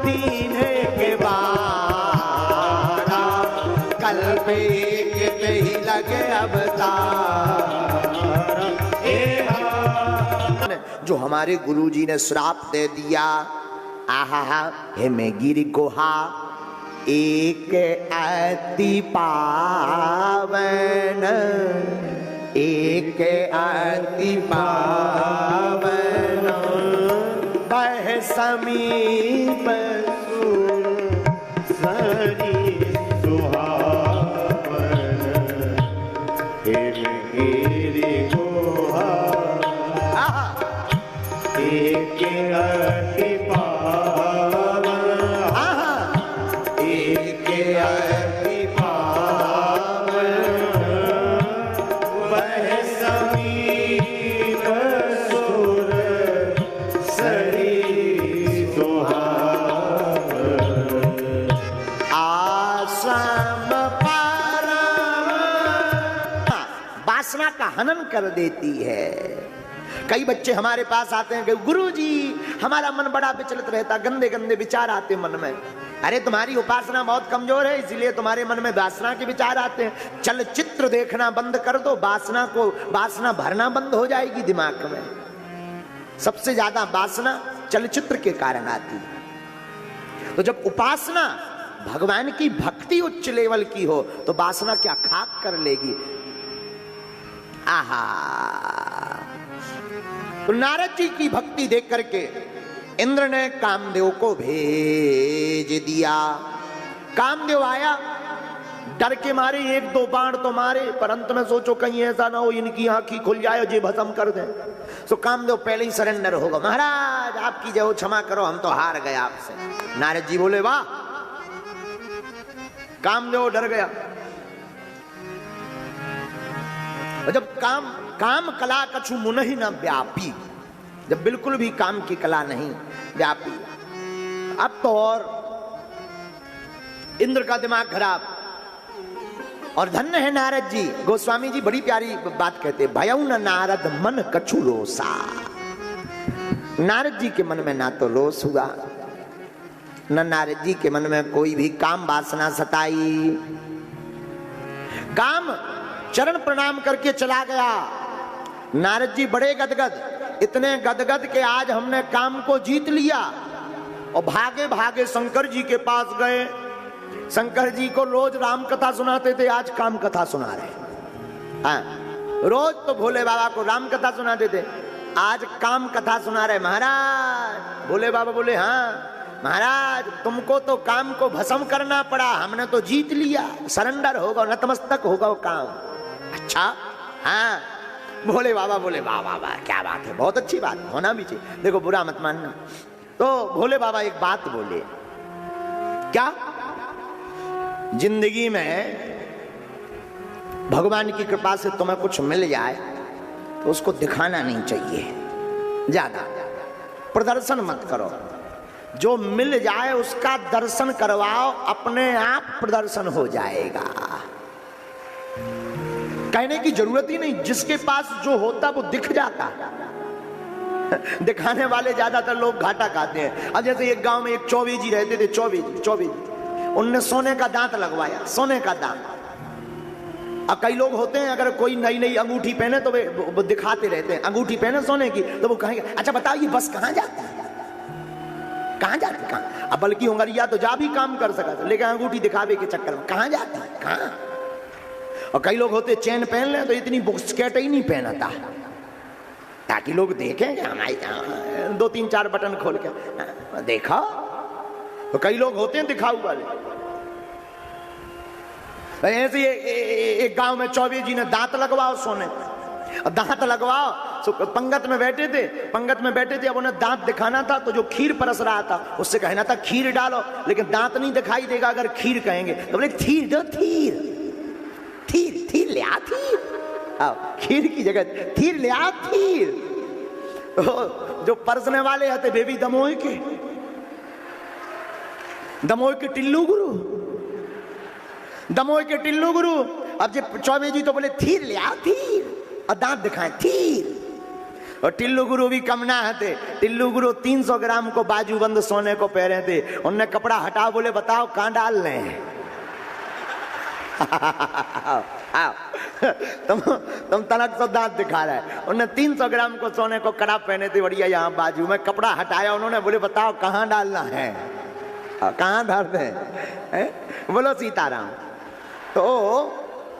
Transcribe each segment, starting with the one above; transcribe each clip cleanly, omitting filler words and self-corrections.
दीन के बारा, कल्प एक ही लगे अवतार। जो हमारे गुरुजी ने श्राप दे दिया, आहा हे में गिर गुहा एक अति पावन, एक अति पावन, बह समीप सुर सरी सुहावन, हिम गिरि गुहा एक अति पावन, एक अति पावन, बह समीप सुर सरी सुहावन, आश्रम परम वासना का हनन कर देती है। कई बच्चे हमारे पास आते हैं कि गुरुजी हमारा मन बड़ा विचलित रहता, गंदे गंदे विचार आते मन में। अरे तुम्हारी उपासना बहुत कमजोर है, इसलिए तुम्हारे मन में वासना के विचार आते हैं। चलचित्र देखना बंद कर दो, वासना भरना बंद हो जाएगी दिमाग में। सबसे ज्यादा वासना चलचित्र के कारण आती है। तो जब उपासना भगवान की भक्ति उच्च लेवल की हो तो वासना क्या खाक कर लेगी। आहा, तो नारद जी की भक्ति देख करके इंद्र ने कामदेव को भेज दिया। कामदेव आया, डर के मारे एक दो बाण तो मारे, पर अंत में सोचो कहीं ऐसा ना हो इनकी आंखी खुल जाए और ये भस्म कर दे। तो कामदेव पहले ही सरेंडर होगा, महाराज आपकी जय हो, क्षमा करो हम तो हार गए आपसे। नारद जी बोले वाह। कामदेव डर गया। और जब काम कला कछु मुनहि न व्यापी, जब बिल्कुल भी काम की कला नहीं व्यापी, अब तो और इंद्र का दिमाग खराब। और धन्य है नारद जी। गोस्वामी जी बड़ी प्यारी बात कहते, भयउ न नारद मन कछु रोसा। नारद जी के मन में ना तो रोष हुआ, न नारद जी के मन में कोई भी काम वासना सताई। काम चरण प्रणाम करके चला गया। नारद जी बड़े गदगद, इतने गदगद के आज हमने काम को जीत लिया। और भागे भागे शंकर जी के पास गए। शंकर जी को रोज राम कथा सुनाते थे, आज काम कथा सुना रहे। हाँ, रोज तो भोले बाबा को राम कथा सुनाते थे, आज काम कथा सुना रहे। महाराज, भोले बाबा बोले हाँ महाराज तुमको तो काम को भस्म करना पड़ा, हमने तो जीत लिया, सरेंडर होगा, नतमस्तक होगा वो काम। अच्छा हाँ। भोले बाबा बोले वाह वाह वाह, क्या बात है, बहुत अच्छी बात, होना भी चाहिए, देखो बुरा मत मानना। तो भोले बाबा एक बात बोले, क्या जिंदगी में भगवान की कृपा से तुम्हें कुछ मिल जाए तो उसको दिखाना नहीं चाहिए, ज्यादा प्रदर्शन मत करो। जो मिल जाए उसका दर्शन करवाओ, अपने आप प्रदर्शन हो जाएगा। कहने की जरूरत ही नहीं, जिसके पास जो होता वो दिख जाता। दिखाने वाले ज्यादातर लोग घाटा खाते हैं। अब जैसे एक गांव में एक चौबे जी रहते थे, चौबे उनने सोने का दांत लगवाया, सोने का दांत। अब कई लोग होते हैं अगर कोई नई नई अंगूठी पहने तो वो दिखाते रहते हैं, अंगूठी पहने सोने की, तो वो कहेंगे अच्छा बताओ ये बस कहाँ जाती है, कहाँ जाती, कहाँ। अब बल्कि उंगरिया तो जा भी काम कर सका था, लेकिन अंगूठी दिखावे के चक्कर में कहाँ जाती है, कहाँ। और कई लोग होते चेन पहन ले तो इतनी बुक्सकेट ही नहीं पहनता, ताकि लोग देखें हमारी 2-3-4 बटन खोल के देखा। तो कई लोग होते हैं दिखाऊ वाले। ऐसे एक गांव में चौबे जी ने दांत लगवाओ सोने, दांत लगवाओ, पंगत में बैठे थे, अब उन्हें दांत दिखाना था, तो जो खीर परस रहा था उससे कहना था खीर डालो, लेकिन दांत नहीं दिखाई देगा अगर खीर कहेंगे, तो बोले खीर दो, थीर ले आ, थीर आओ, खीर की जगह थीर ले आ, थीर। जो परसने वाले आते वे भी दमोह के टिल्लू गुरु। अब जब चौबे जी तो बोले थीर ले आ, थीर, और दांत दिखाएं, थीर। और टिल्लू गुरु भी कम ना थे। टिल्लू गुरु 300 ग्राम को बाजूबंद सोने को पहरे थे। उनने कपड़ा हटा, बोले बताओ कहां डाल लें। आओ तुम तनक सो दांत दिखा रहे हैं। उन्होंने 300 ग्राम को सोने को कड़ा पहने थे बढ़िया यहाँ बाजू में, कपड़ा हटाया उन्होंने, बोले बताओ कहां डालना है, कहां डालते हैं? बोलो सीताराम। तो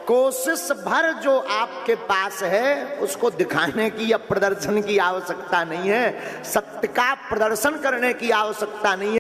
कोशिश भर जो आपके पास है उसको दिखाने की या प्रदर्शन की आवश्यकता नहीं है, सत्य का प्रदर्शन करने की आवश्यकता नहीं है।